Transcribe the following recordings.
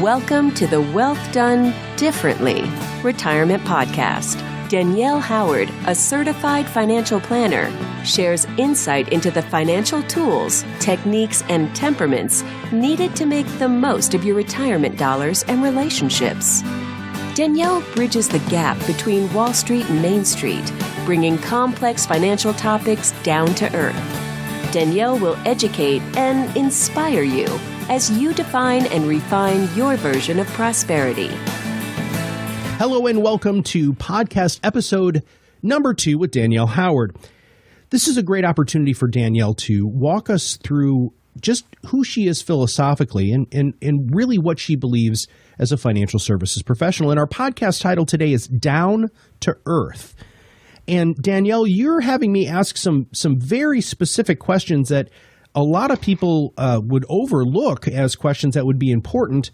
Welcome to the Wealth Done Differently Retirement Podcast. Danielle Howard, a certified financial planner, shares insight into the financial tools, techniques, and temperaments needed to make the most of your retirement dollars and relationships. Danielle bridges the gap between Wall Street and Main Street, bringing complex financial topics down to earth. Danielle will educate and inspire you as you define and refine your version of prosperity. Hello and welcome to podcast episode number 2 with Danielle Howard. This is a great opportunity for Danielle to walk us through just who she is philosophically and really what she believes as a financial services professional. And our podcast title today is Down to Earth. And Danielle, you're having me ask some very specific questions that a lot of people would overlook as questions that would be important.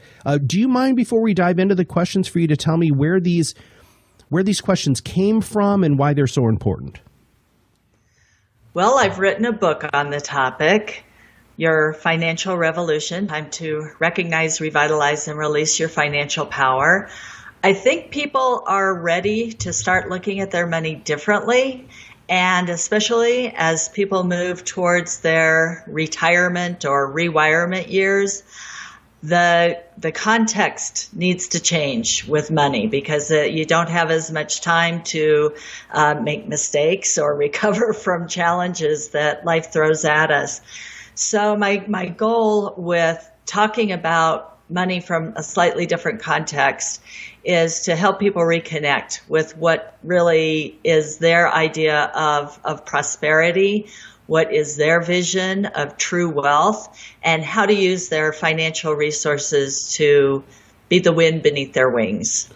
Do you mind, before we dive into the questions, for you to tell me where these questions came from and why they're so important? Well, I've written a book on the topic, Your Financial Revolution, Time to Recognize, Revitalize, and Release Your Financial Power. I think people are ready to start looking at their money differently. And especially as people move towards their retirement or rewirement years, the context needs to change with money because you don't have as much time to make mistakes or recover from challenges that life throws at us. So my goal with talking about money from a slightly different context is to help people reconnect with what really is their idea of prosperity, what is their vision of true wealth, and how to use their financial resources to be the wind beneath their wings.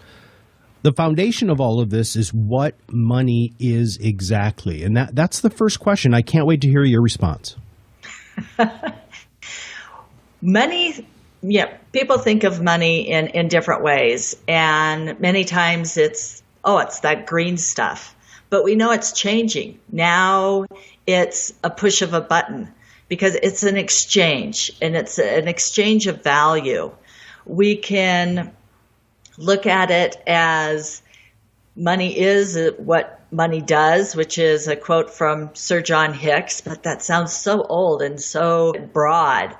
The foundation of all of this is what money is exactly. And that's the first question. I can't wait to hear your response. Money. Yeah, people think of money in different ways, and many times it's that green stuff. But we know it's changing. Now it's a push of a button because it's an exchange, and it's an exchange of value. We can look at it as money is what money does, which is a quote from Sir John Hicks, but that sounds so old and so broad.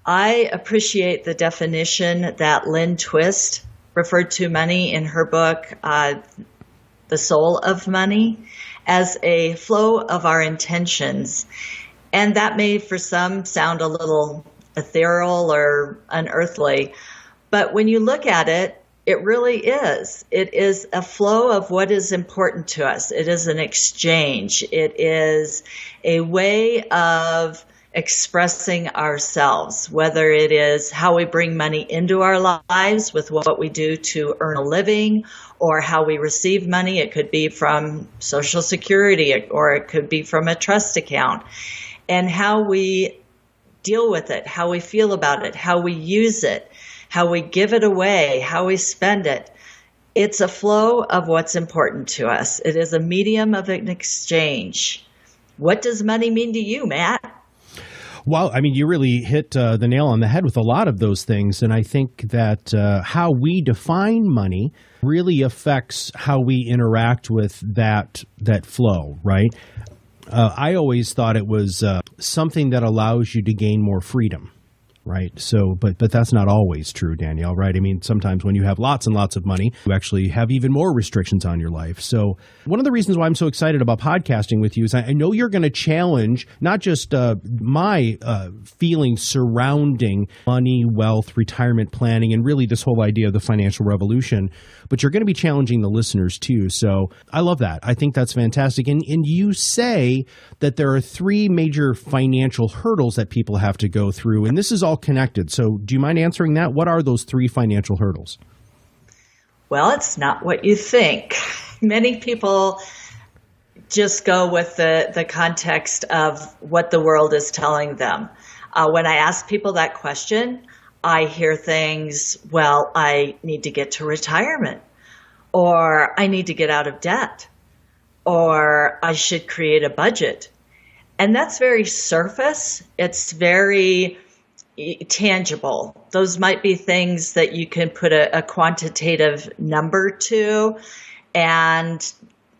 I appreciate the definition that Lynn Twist referred to money in her book, The Soul of Money, as a flow of our intentions. And that may for some sound a little ethereal or unearthly, but when you look at it, it really is. It is a flow of what is important to us. It is an exchange. It is a way of expressing ourselves, whether it is how we bring money into our lives with what we do to earn a living, or how we receive money. It could be from Social Security, or it could be from a trust account, and how we deal with it, how we feel about it, how we use it, how we give it away, how we spend it. It's a flow of what's important to us. It is a medium of an exchange. What does money mean to you, Matt? Well, I mean, you really hit the nail on the head with a lot of those things. And I think that how we define money really affects how we interact with that flow, right? I always thought it was something that allows you to gain more freedom, right? So, but that's not always true, Danielle, right? I mean, sometimes when you have lots and lots of money, you actually have even more restrictions on your life. So one of the reasons why I'm so excited about podcasting with you is I know you're going to challenge not just my feelings surrounding money, wealth, retirement planning, and really this whole idea of the financial revolution, but you're going to be challenging the listeners too. So I love that. I think that's fantastic. And you say that there are 3 major financial hurdles that people have to go through, and this is all connected. So do you mind answering that? What are those 3 financial hurdles? Well, it's not what you think. Many people just go with the context of what the world is telling them. When I ask people that question, I hear things, well, I need to get to retirement, or I need to get out of debt, or I should create a budget. And that's very surface. It's very tangible. Those might be things that you can put a quantitative number to, and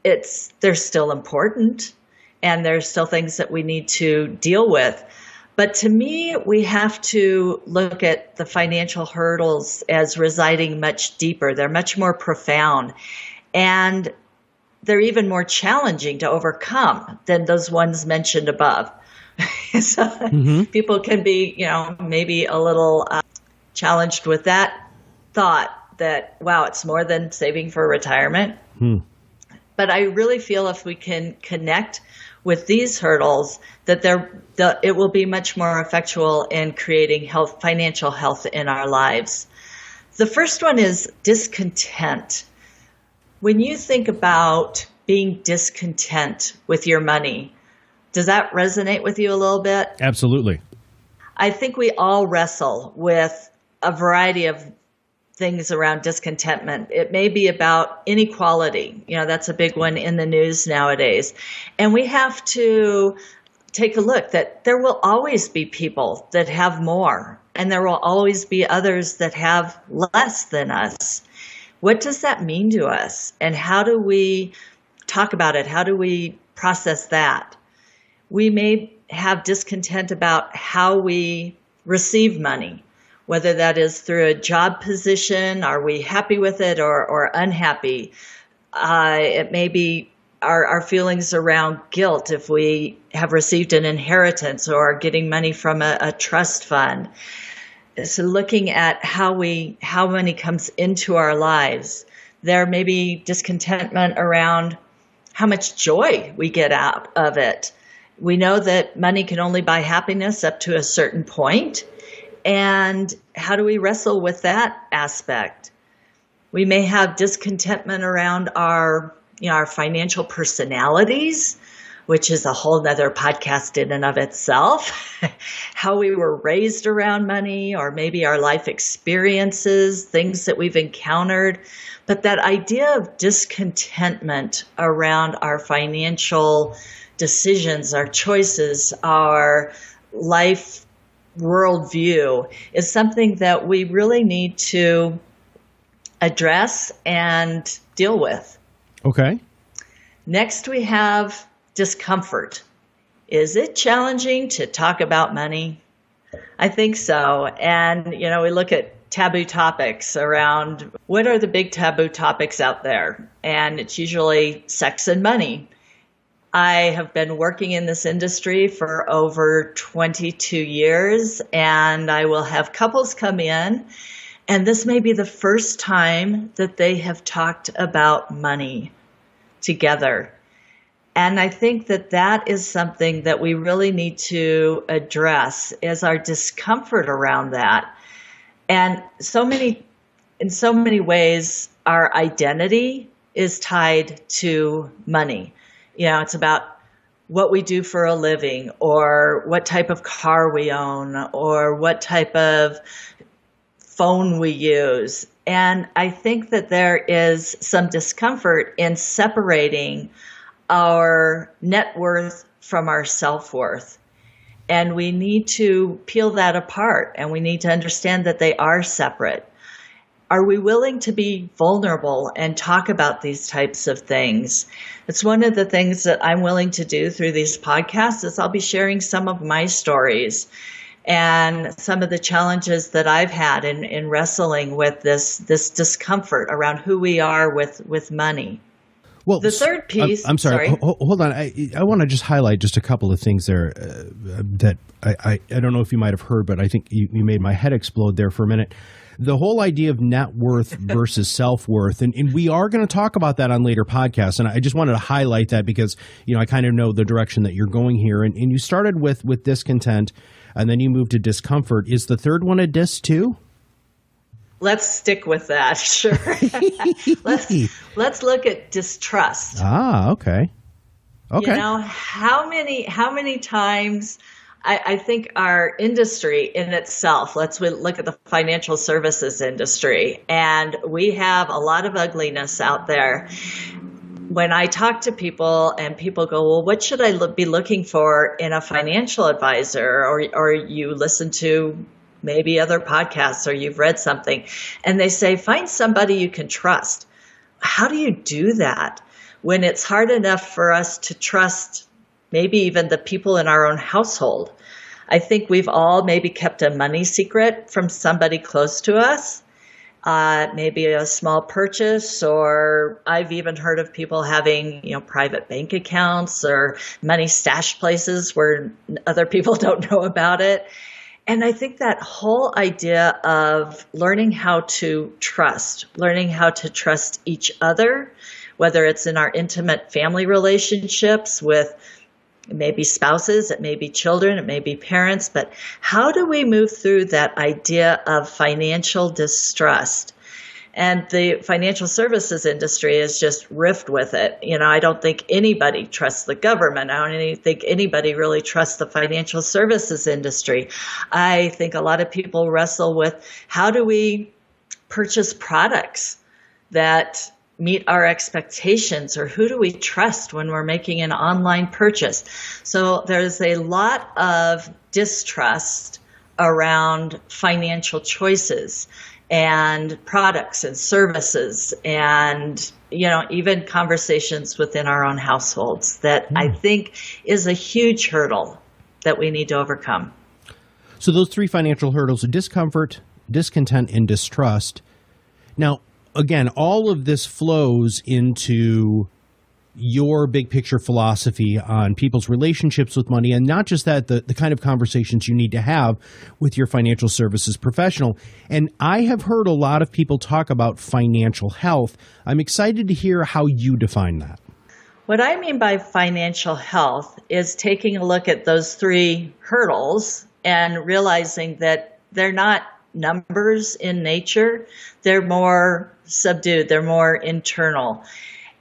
they're still important, and there's still things that we need to deal with. But to me, we have to look at the financial hurdles as residing much deeper. They're much more profound, and they're even more challenging to overcome than those ones mentioned above. So people can be, maybe a little challenged with that thought that, wow, it's more than saving for retirement. But I really feel if we can connect with these hurdles, that it will be much more effectual in creating financial health in our lives. The first one is discontent. When you think about being discontent with your money, does that resonate with you a little bit? Absolutely. I think we all wrestle with a variety of things around discontentment. It may be about inequality. That's a big one in the news nowadays. And we have to take a look that there will always be people that have more, and there will always be others that have less than us. What does that mean to us? And how do we talk about it? How do we process that? We may have discontent about how we receive money, whether that is through a job position. Are we happy with it or unhappy? It may be our feelings around guilt if we have received an inheritance or getting money from a trust fund. So looking at how money comes into our lives, there may be discontentment around how much joy we get out of it. We know that money can only buy happiness up to a certain point. And how do we wrestle with that aspect? We may have discontentment around our financial personalities, which is a whole nother podcast in and of itself. How we were raised around money, or maybe our life experiences, things that we've encountered. But that idea of discontentment around our financial decisions, our choices, our life worldview is something that we really need to address and deal with. Okay. Next, we have discomfort. Is it challenging to talk about money? I think so. And, we look at taboo topics around what are the big taboo topics out there? And it's usually sex and money. I have been working in this industry for over 22 years, and I will have couples come in, and this may be the first time that they have talked about money together. And I think that is something that we really need to address, is our discomfort around that. And in so many ways, our identity is tied to money. It's about what we do for a living, or what type of car we own, or what type of phone we use. And I think that there is some discomfort in separating our net worth from our self-worth. And we need to peel that apart, and we need to understand that they are separate. Are we willing to be vulnerable and talk about these types of things? It's one of the things that I'm willing to do through these podcasts is I'll be sharing some of my stories and some of the challenges that I've had in wrestling with this discomfort around who we are with money. Well, the third piece. I'm sorry. Hold on. I want to just highlight just a couple of things there that I don't know if you might have heard, but I think you made my head explode there for a minute. The whole idea of net worth versus self-worth, and we are going to talk about that on later podcasts, and I just wanted to highlight that because, I kind of know the direction that you're going here, and you started with discontent, and then you moved to discomfort. Is the third one a dis too? Let's stick with that, sure. Let's look at distrust. Okay. How many times I think our industry in itself, let's look at the financial services industry, and we have a lot of ugliness out there. When I talk to people and people go, well, what should I be looking for in a financial advisor? Or you listen to maybe other podcasts or you've read something, and they say, find somebody you can trust. How do you do that when it's hard enough for us to trust maybe even the people in our own household? I think we've all maybe kept a money secret from somebody close to us, maybe a small purchase, or I've even heard of people having, private bank accounts or money stash places where other people don't know about it. And I think that whole idea of learning how to trust each other, whether it's in our intimate family relationships with maybe spouses, it may be children, it may be parents, but how do we move through that idea of financial distrust? And the financial services industry is just riffed with it. I don't think anybody trusts the government. I don't think anybody really trusts the financial services industry. I think a lot of people wrestle with how do we purchase products that meet our expectations, or who do we trust when we're making an online purchase? So there's a lot of distrust around financial choices and products and services and, even conversations within our own households that I think is a huge hurdle that we need to overcome. So those three financial hurdles are discomfort, discontent, and distrust. Now, again, all of this flows into your big picture philosophy on people's relationships with money, and not just that, the kind of conversations you need to have with your financial services professional. And I have heard a lot of people talk about financial health. I'm excited to hear how you define that. What I mean by financial health is taking a look at those three hurdles and realizing that they're not numbers in nature. They're more subdued. They're more internal.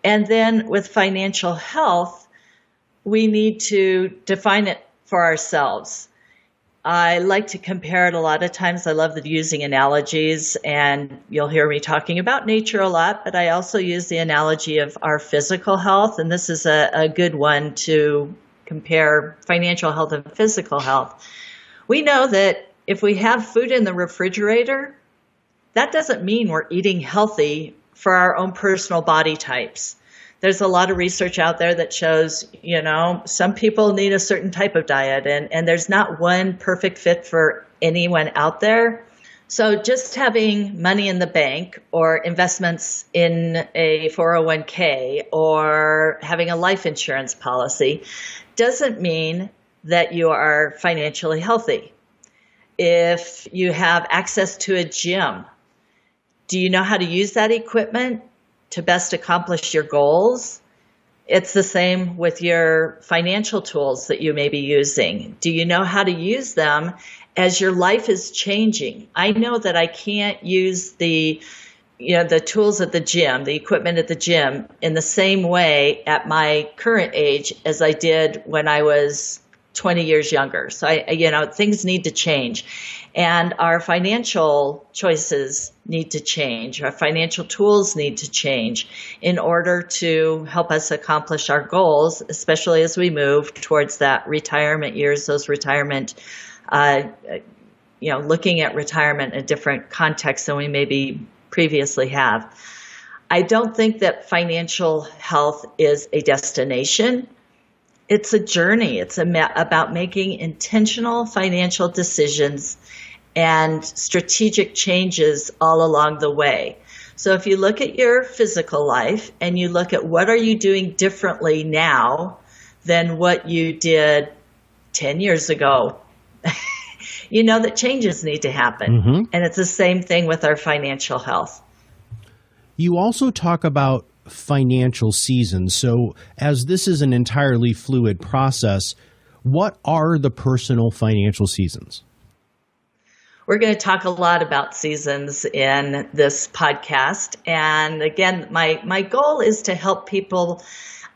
And then with financial health, we need to define it for ourselves. I like to compare it a lot of times. I love using analogies, and you'll hear me talking about nature a lot, but I also use the analogy of our physical health. And this is a good one to compare financial health and physical health. We know that if we have food in the refrigerator, that doesn't mean we're eating healthy for our own personal body types. There's a lot of research out there that shows, some people need a certain type of diet, and there's not one perfect fit for anyone out there. So just having money in the bank or investments in a 401k or having a life insurance policy doesn't mean that you are financially healthy. If you have access to a gym, do you know how to use that equipment to best accomplish your goals? It's the same with your financial tools that you may be using. Do you know how to use them as your life is changing? I know that I can't use the tools at the gym, the equipment at the gym in the same way at my current age as I did when I was 20 years younger. So things need to change, and our financial choices need to change. Our financial tools need to change in order to help us accomplish our goals, especially as we move towards that retirement years, those retirement, looking at retirement in a different context than we maybe previously have. I don't think that financial health is a destination. It's a journey. It's about making intentional financial decisions and strategic changes all along the way. So if you look at your physical life and you look at what are you doing differently now than what you did 10 years ago, you know that changes need to happen. Mm-hmm. And it's the same thing with our financial health. You also talk about financial seasons. So as this is an entirely fluid process, what are the personal financial seasons? We're going to talk a lot about seasons in this podcast. And again, my goal is to help people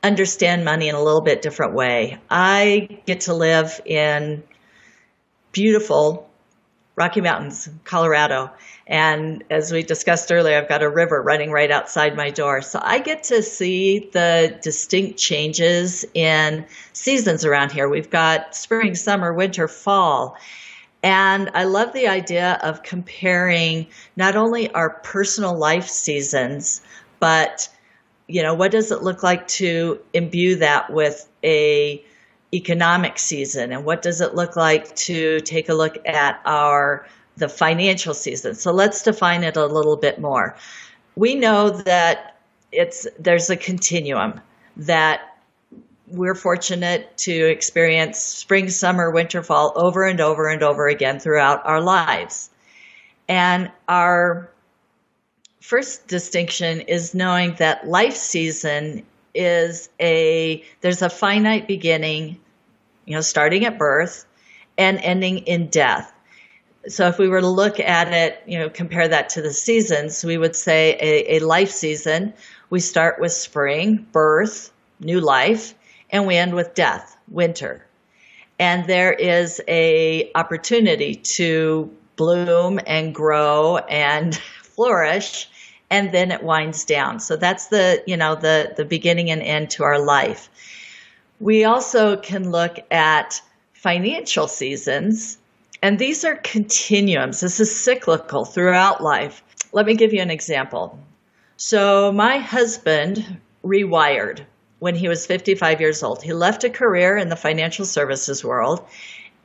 understand money in a little bit different way. I get to live in beautiful Rocky Mountains, Colorado. And as we discussed earlier, I've got a river running right outside my door. So I get to see the distinct changes in seasons around here. We've got spring, summer, winter, fall. And I love the idea of comparing not only our personal life seasons, but what does it look like to imbue that with a economic season, and what does it look like to take a look at the financial season? So let's define it a little bit more. We know that there's a continuum, that we're fortunate to experience spring, summer, winter, fall over and over and over again throughout our lives. And our first distinction is knowing that life season there's a finite beginning, starting at birth and ending in death. So if we were to look at it, compare that to the seasons, we would say a life season, we start with spring, birth, new life, and we end with death, winter. And there is a opportunity to bloom and grow and flourish, and then it winds down. So that's the beginning and end to our life. We also can look at financial seasons, and these are continuums. This is cyclical throughout life. Let me give you an example. So my husband rewired when he was 55 years old. He left a career in the financial services world,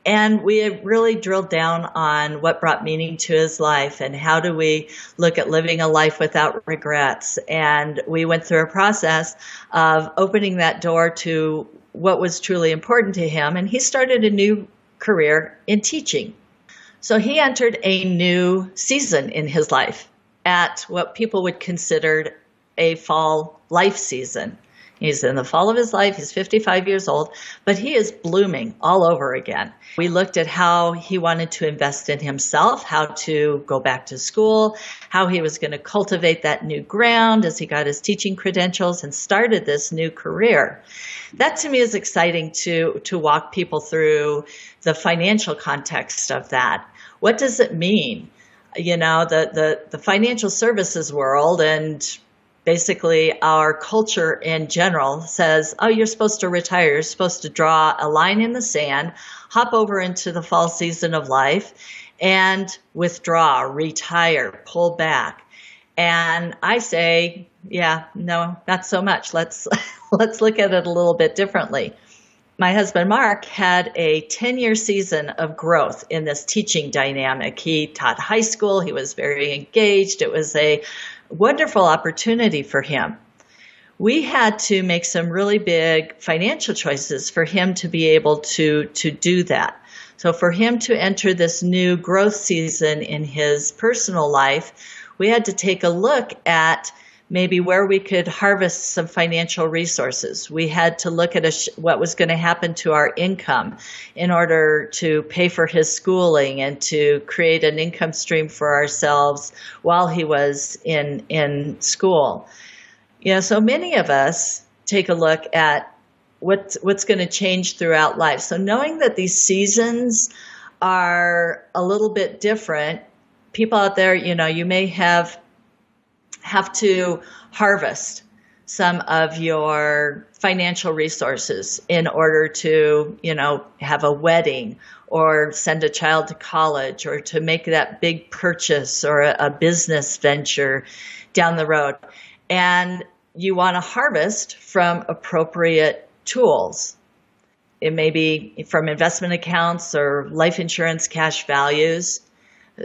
and we had really drilled down on what brought meaning to his life and how do we look at living a life without regrets. And we went through a process of opening that door to what was truly important to him, and he started a new career in teaching. So he entered a new season in his life at what people would consider a fall life season. He's in the fall of his life. He's 55 years old, but he is blooming all over again. We looked at how he wanted to invest in himself, how to go back to school, how he was going to cultivate that new ground as he got his teaching credentials and started this new career. That to me is exciting to walk people through the financial context of that. What does it mean? The financial services world and basically our culture in general says, oh, you're supposed to retire. You're supposed to draw a line in the sand, hop over into the fall season of life and withdraw, retire, pull back. And I say, yeah, no, not so much. Let's look at it a little bit differently. My husband, Mark, had a 10-year season of growth in this teaching dynamic. He taught high school. He was very engaged. It was a wonderful opportunity for him. We had to make some really big financial choices for him to be able to do that. So for him to enter this new growth season in his personal life, we had to take a look at maybe where we could harvest some financial resources. We had to look at what was going to happen to our income in order to pay for his schooling and to create an income stream for ourselves while he was in school. So many of us take a look at what's going to change throughout life. So knowing that these seasons are a little bit different, people out there, you may have to harvest some of your financial resources in order to, have a wedding or send a child to college or to make that big purchase or a business venture down the road. And you want to harvest from appropriate tools. It may be from investment accounts or life insurance cash values.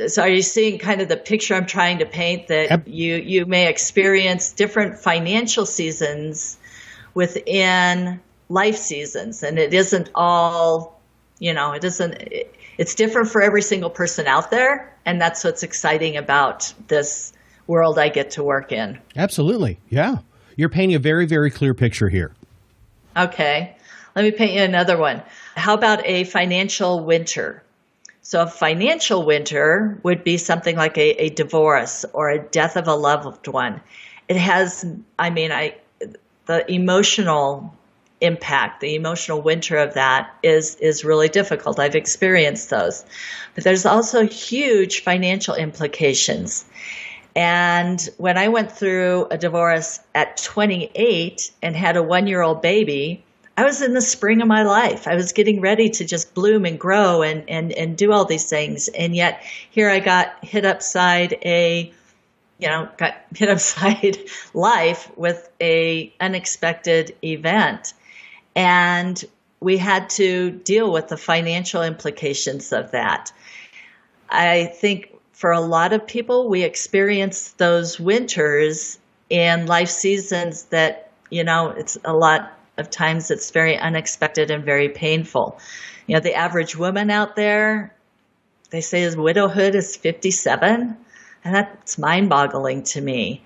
So are you seeing kind of the picture I'm trying to paint, that you may experience different financial seasons within life seasons, and it isn't all, it's different for every single person out there, and that's what's exciting about this world I get to work in. Absolutely. Yeah. You're painting a very, very clear picture here. Okay. Let me paint you another one. How about a financial winter? So a financial winter would be something like a divorce or a death of a loved one. It has, the emotional impact, the emotional winter of that is really difficult. I've experienced those. But there's also huge financial implications. And when I went through a divorce at 28 and had a 1-year-old baby, I was in the spring of my life. I was getting ready to just bloom and grow and do all these things. And yet here I got hit upside life with a unexpected event. And we had to deal with the financial implications of that. I think for a lot of people, we experience those winters in life seasons that, it's a lot of times it's very unexpected and very painful. The average woman out there, they say his widowhood is 57, and that's mind-boggling to me.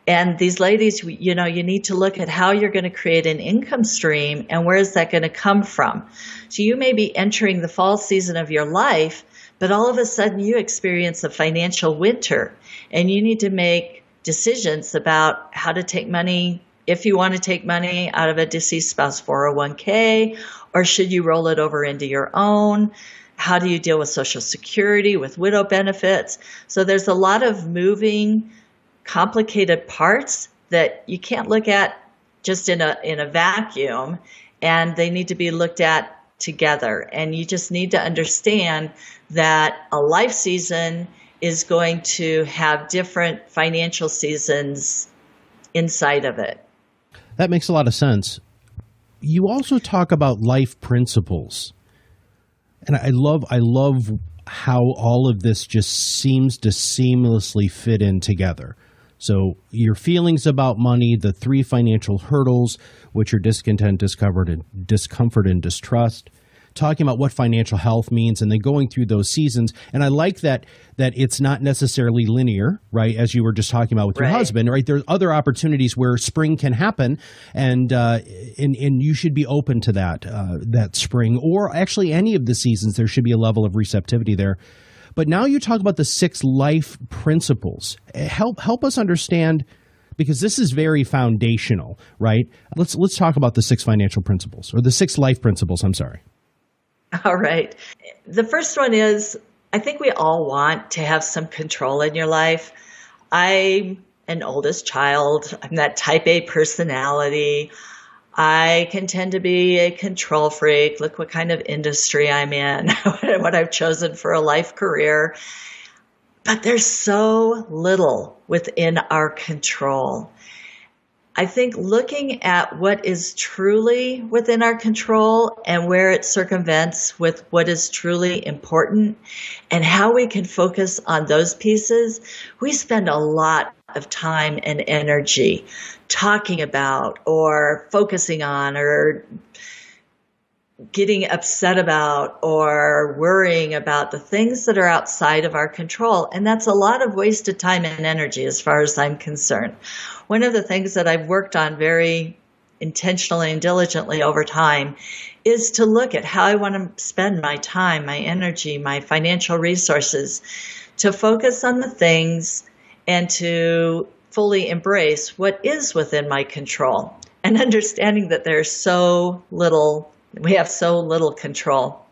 And these ladies, you need to look at how you're going to create an income stream and where is that going to come from. So you may be entering the fall season of your life, but all of a sudden you experience a financial winter, and you need to make decisions about how to take money, if you want to take money out of a deceased spouse 401k, or should you roll it over into your own? How do you deal with Social Security, with widow benefits? So there's a lot of moving, complicated parts that you can't look at just in a vacuum, and they need to be looked at together. And you just need to understand that a life season is going to have different financial seasons inside of it. That makes a lot of sense. You also talk about life principles. And I love how all of this just seems to seamlessly fit in together. So your feelings about money, the 3 financial hurdles, which are discontent, discomfort, and distrust, talking about what financial health means, and then going through those seasons. And I like that it's not necessarily linear, right? As you were just talking about with your husband, right? There's other opportunities where spring can happen, and you should be open to that spring, or actually any of the seasons. There should be a level of receptivity there. But now you talk about the 6 life principles. Help us understand, because this is very foundational, right? Let's talk about the 6 financial principles, or the 6 life principles. I'm sorry. All right. The first one is, I think we all want to have some control in your life. I'm an oldest child. I'm that type A personality. I can tend to be a control freak. Look what kind of industry I'm in, what I've chosen for a life career. But there's so little within our control. I think looking at what is truly within our control and where it circumvents with what is truly important and how we can focus on those pieces, we spend a lot of time and energy talking about or focusing on or getting upset about or worrying about the things that are outside of our control. And that's a lot of wasted time and energy as far as I'm concerned. One of the things that I've worked on very intentionally and diligently over time is to look at how I want to spend my time, my energy, my financial resources, to focus on the things and to fully embrace what is within my control, and understanding that we have so little control.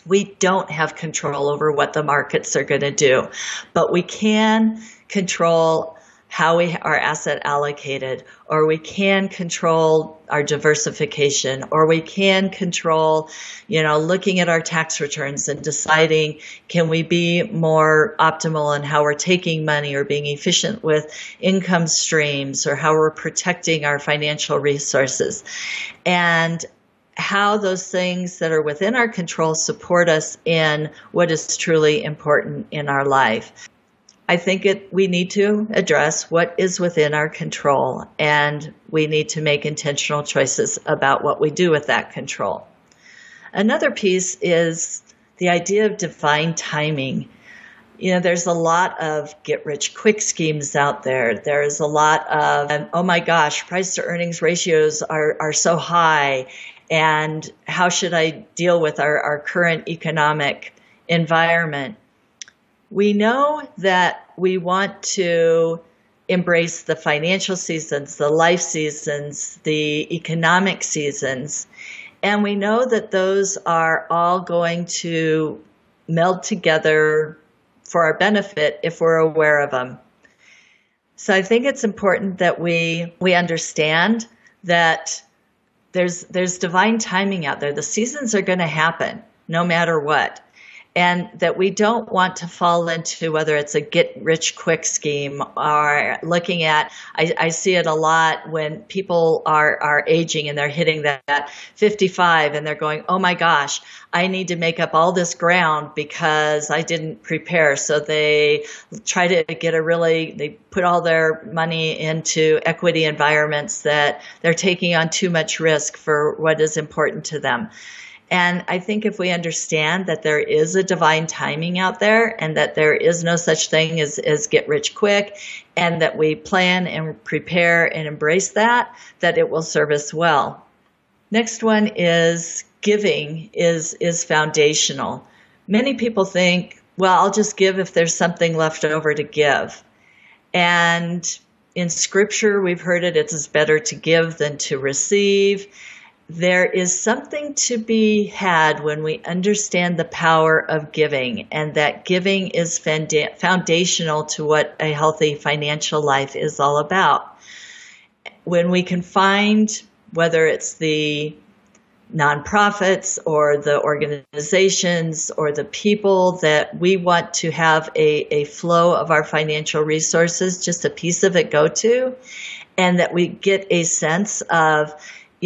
We don't have control over what the markets are going to do, but we can control how we are asset allocated, or we can control our diversification, or we can control, looking at our tax returns and deciding, can we be more optimal in how we're taking money or being efficient with income streams, or how we're protecting our financial resources, and how those things that are within our control support us in what is truly important in our life. I think we need to address what is within our control, and we need to make intentional choices about what we do with that control. Another piece is the idea of divine timing. There's a lot of get-rich-quick schemes out there. There's a lot of, oh my gosh, price to earnings ratios are so high, and how should I deal with our current economic environment? We know that we want to embrace the financial seasons, the life seasons, the economic seasons, and we know that those are all going to meld together for our benefit if we're aware of them. So I think it's important that we understand that there's divine timing out there. The seasons are going to happen no matter what. And that we don't want to fall into whether it's a get rich quick scheme or looking at, I see it a lot when people are aging and they're hitting that 55 and they're going, oh my gosh, I need to make up all this ground because I didn't prepare. So they try to they put all their money into equity environments that they're taking on too much risk for what is important to them. And I think if we understand that there is a divine timing out there and that there is no such thing as get rich quick, and that we plan and prepare and embrace that it will serve us well. Next one is giving is foundational. Many people think, well, I'll just give if there's something left over to give. And in scripture, we've heard it's better to give than to receive. There is something to be had when we understand the power of giving, and that giving is foundational to what a healthy financial life is all about. When we can find, whether it's the nonprofits or the organizations or the people that we want to have a flow of our financial resources, just a piece of it go to, and that we get a sense of,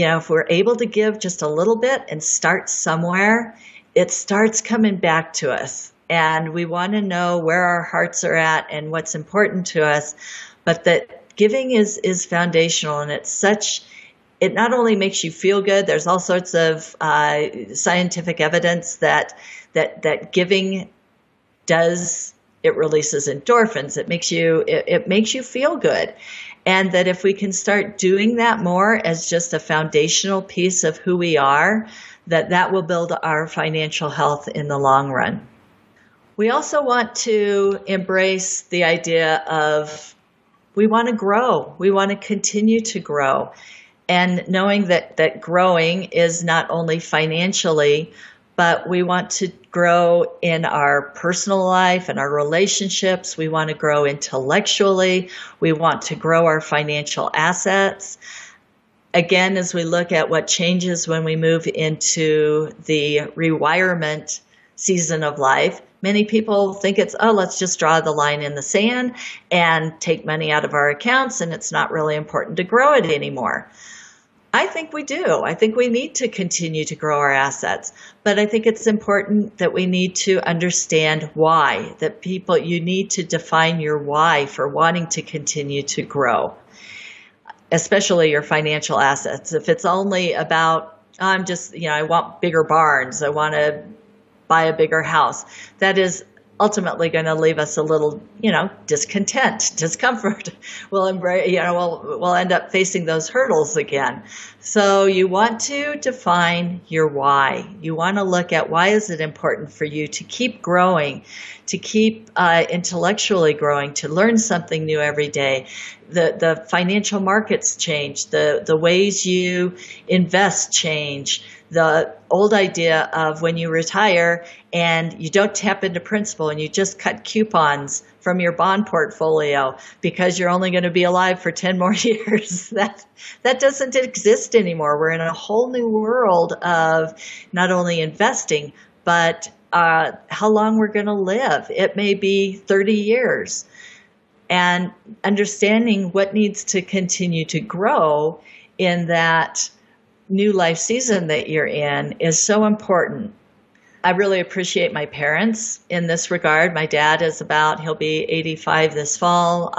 if we're able to give just a little bit and start somewhere, it starts coming back to us. And we want to know where our hearts are at and what's important to us. But that giving is foundational, and it not only makes you feel good, there's all sorts of scientific evidence that giving it releases endorphins. It makes you feel good. And that if we can start doing that more as just a foundational piece of who we are, that will build our financial health in the long run. We also want to embrace the idea of we want to grow. We want to continue to grow. And knowing that growing is not only financially, but we want to grow in our personal life and our relationships. We want to grow intellectually. We want to grow our financial assets. Again, as we look at what changes when we move into the rewirement season of life, many people think let's just draw the line in the sand and take money out of our accounts, and it's not really important to grow it anymore. I think we do. I think we need to continue to grow our assets, but I think it's important that we need to understand why, you need to define your why for wanting to continue to grow, especially your financial assets. If it's only about, I want bigger barns, I want to buy a bigger house, that is ultimately going to leave us a little, discomfort. We'll end up facing those hurdles again. So you want to define your why. You want to look at why is it important for you to keep growing, to keep intellectually growing, to learn something new every day. The financial markets change, the ways you invest change. The old idea of when you retire and you don't tap into principal and you just cut coupons from your bond portfolio because you're only going to be alive for 10 more years. That doesn't exist anymore. We're in a whole new world of not only investing, but how long we're going to live. It may be 30 years. And understanding what needs to continue to grow in that new life season that you're in is so important. I really appreciate my parents in this regard. My dad he'll be 85 this fall.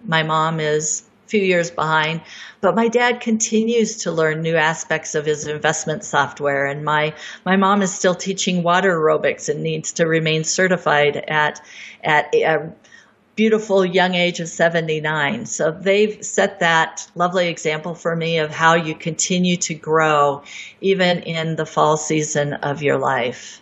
My mom is a few years behind, but my dad continues to learn new aspects of his investment software. And my mom is still teaching water aerobics and needs to remain certified at a beautiful young age of 79. So they've set that lovely example for me of how you continue to grow even in the fall season of your life.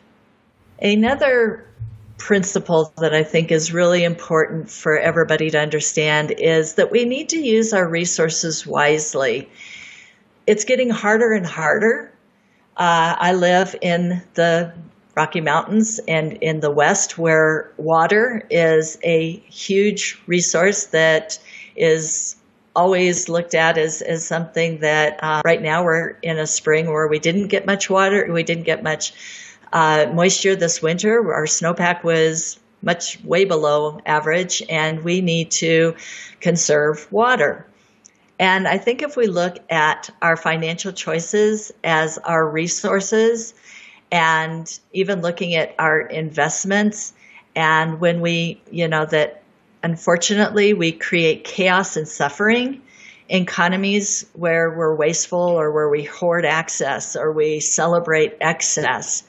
Another principle that I think is really important for everybody to understand is that we need to use our resources wisely. It's getting harder and harder. I live in the Rocky Mountains and in the West, where water is a huge resource that is always looked at as something that right now we're in a spring where we didn't get much water. We didn't get much moisture this winter. Our snowpack was way below average, and we need to conserve water. And I think if we look at our financial choices as our resources, and even looking at our investments, and when that unfortunately we create chaos and suffering in economies where we're wasteful or where we hoard access or we celebrate excess.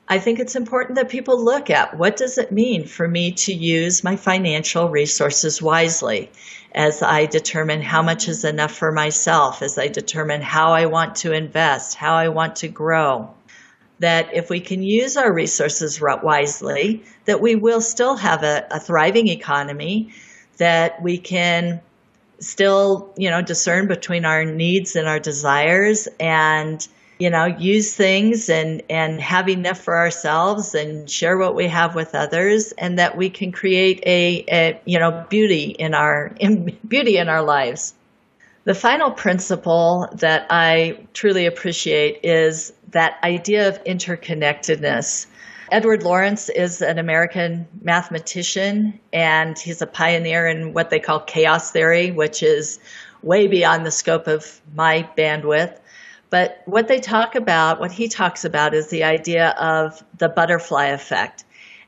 I think it's important that people look at what does it mean for me to use my financial resources wisely as I determine how much is enough for myself, as I determine how I want to invest, how I want to grow. That if we can use our resources wisely, that we will still have a thriving economy, that we can still, discern between our needs and our desires and use things and have enough for ourselves and share what we have with others, and that we can create a beauty in our lives. The final principle that I truly appreciate is that idea of interconnectedness. Edward Lawrence is an American mathematician, and he's a pioneer in what they call chaos theory, which is way beyond the scope of my bandwidth. But what he talks about is the idea of the butterfly effect,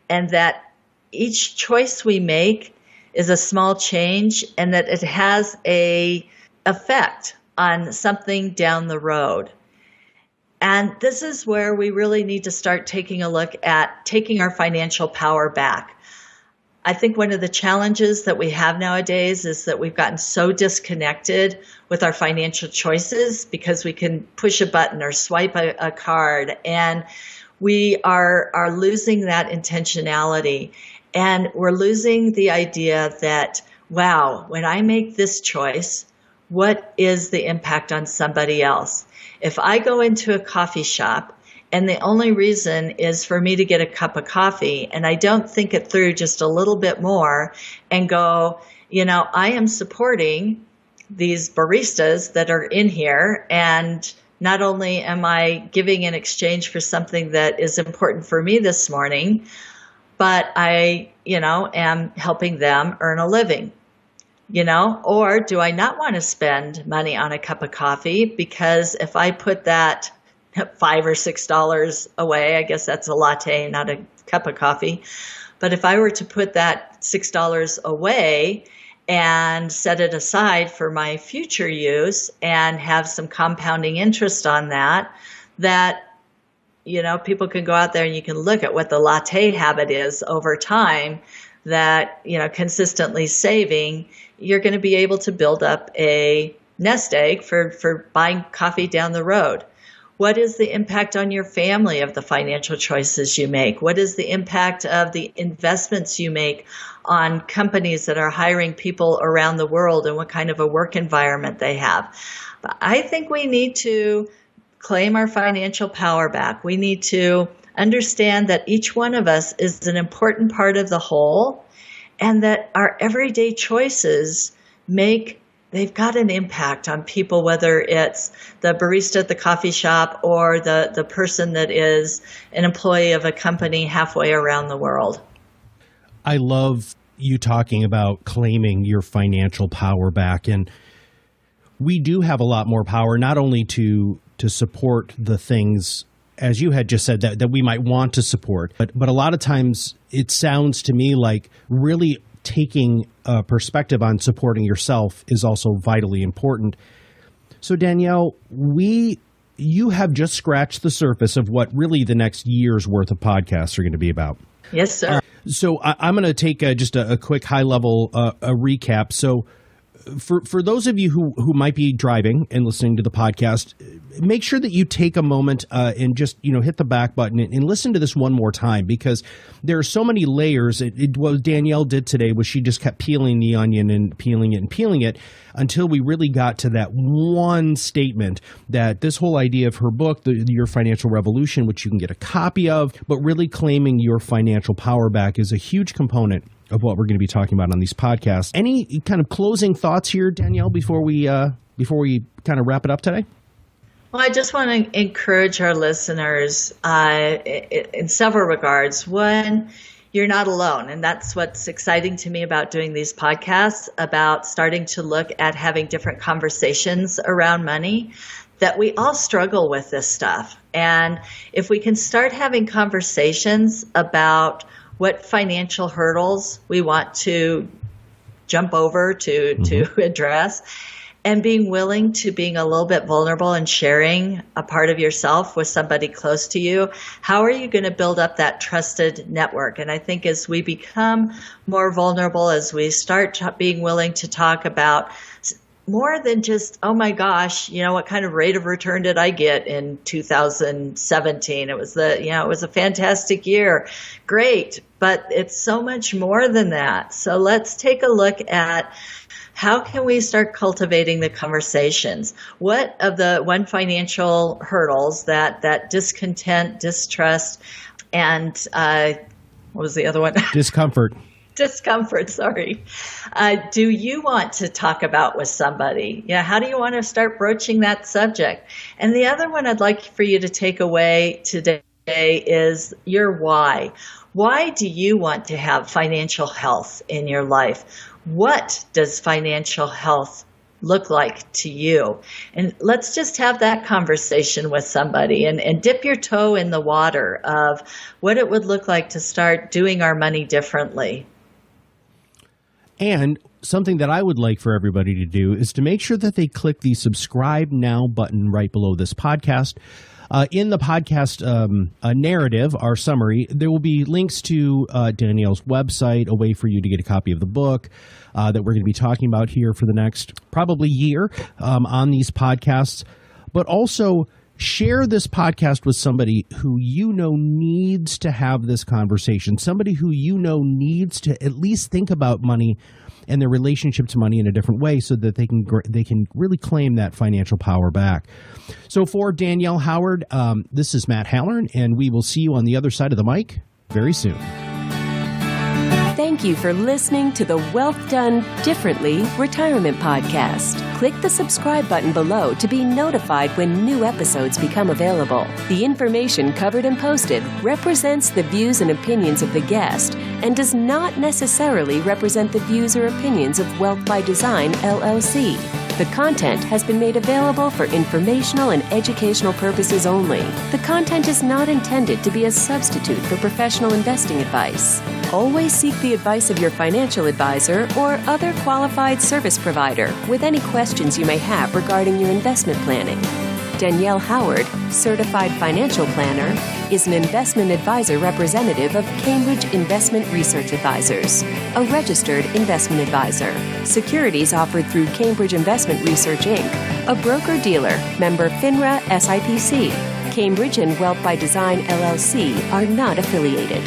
and that each choice we make is a small change, and that it has a effect on something down the road. And this is where we really need to start taking a look at taking our financial power back. I think one of the challenges that we have nowadays is that we've gotten so disconnected with our financial choices because we can push a button or swipe a card, and we are losing that intentionality. And we're losing the idea that, wow, when I make this choice, what is the impact on somebody else? If I go into a coffee shop and the only reason is for me to get a cup of coffee, and I don't think it through just a little bit more and go, I am supporting these baristas that are in here, and not only am I giving in exchange for something that is important for me this morning, but I, am helping them earn a living. Or do I not want to spend money on a cup of coffee? Because if I put that $5 or $6 away, I guess that's a latte, not a cup of coffee. But if I were to put that $6 away and set it aside for my future use and have some compounding interest on that, people can go out there and you can look at what the latte habit is over time, that, consistently saving, you're going to be able to build up a nest egg for buying coffee down the road. What is the impact on your family of the financial choices you make? What is the impact of the investments you make on companies that are hiring people around the world, and what kind of a work environment they have? But I think we need to claim our financial power back. We need to understand that each one of us is an important part of the whole, and that our everyday choices they've got an impact on people, whether it's the barista at the coffee shop or the person that is an employee of a company halfway around the world. I love you talking about claiming your financial power back. And we do have a lot more power, not only to support the things, as you had just said, that we might want to support, but a lot of times it sounds to me like really taking a perspective on supporting yourself is also vitally important. So Danielle, you have just scratched the surface of what really the next year's worth of podcasts are going to be about. Yes, sir. So I'm going to take just a quick high level a recap. So for those of you who might be driving and listening to the podcast, make sure that you take a moment and just hit the back button and listen to this one more time, because there are so many layers. What Danielle did today was she just kept peeling the onion and peeling it until we really got to that one statement, that this whole idea of her book, Your Financial Revolution, which you can get a copy of, but really claiming your financial power back, is a huge component of what we're going to be talking about on these podcasts. Any kind of closing thoughts here, Danielle, before we kind of wrap it up today? Well, I just want to encourage our listeners in several regards. One, you're not alone. And that's what's exciting to me about doing these podcasts, about starting to look at having different conversations around money, that we all struggle with this stuff. And if we can start having conversations about what financial hurdles we want to jump over to address, and being willing to being a little bit vulnerable and sharing a part of yourself with somebody close to you, how are you going to build up that trusted network? And I think as we become more vulnerable, as we start being willing to talk about more than just, oh my gosh, what kind of rate of return did I get in 2017? It was a fantastic year. Great. But it's so much more than that. So let's take a look at how can we start cultivating the conversations? What of the one financial hurdles that discontent, distrust, and what was the other one? Discomfort. Discomfort, sorry. Do you want to talk about with somebody? How do you want to start broaching that subject? And the other one I'd like for you to take away today is your why. Why do you want to have financial health in your life? What does financial health look like to you? And let's just have that conversation with somebody and dip your toe in the water of what it would look like to start doing our money differently. And something that I would like for everybody to do is to make sure that they click the subscribe now button right below this podcast. In the podcast narrative, our summary, there will be links to Danielle's website, a way for you to get a copy of the book that we're going to be talking about here for the next probably year on these podcasts. But also share this podcast with somebody who needs to have this conversation, somebody who needs to at least think about money and their relationship to money in a different way so that they can really claim that financial power back. So for Danielle Howard, this is Matt Halloran, and we will see you on the other side of the mic very soon. Thank you for listening to the Wealth Done Differently Retirement Podcast. Click the subscribe button below to be notified when new episodes become available. The information covered and posted represents the views and opinions of the guest and does not necessarily represent the views or opinions of Wealth by Design, LLC. The content has been made available for informational and educational purposes only. The content is not intended to be a substitute for professional investing advice. Always seek the advice of your financial advisor or other qualified service provider with any questions you may have regarding your investment planning. Danielle Howard, Certified Financial Planner, is an investment advisor representative of Cambridge Investment Research Advisors, a registered investment advisor. Securities offered through Cambridge Investment Research, Inc., a broker-dealer, member FINRA SIPC. Cambridge and Wealth by Design, LLC are not affiliated.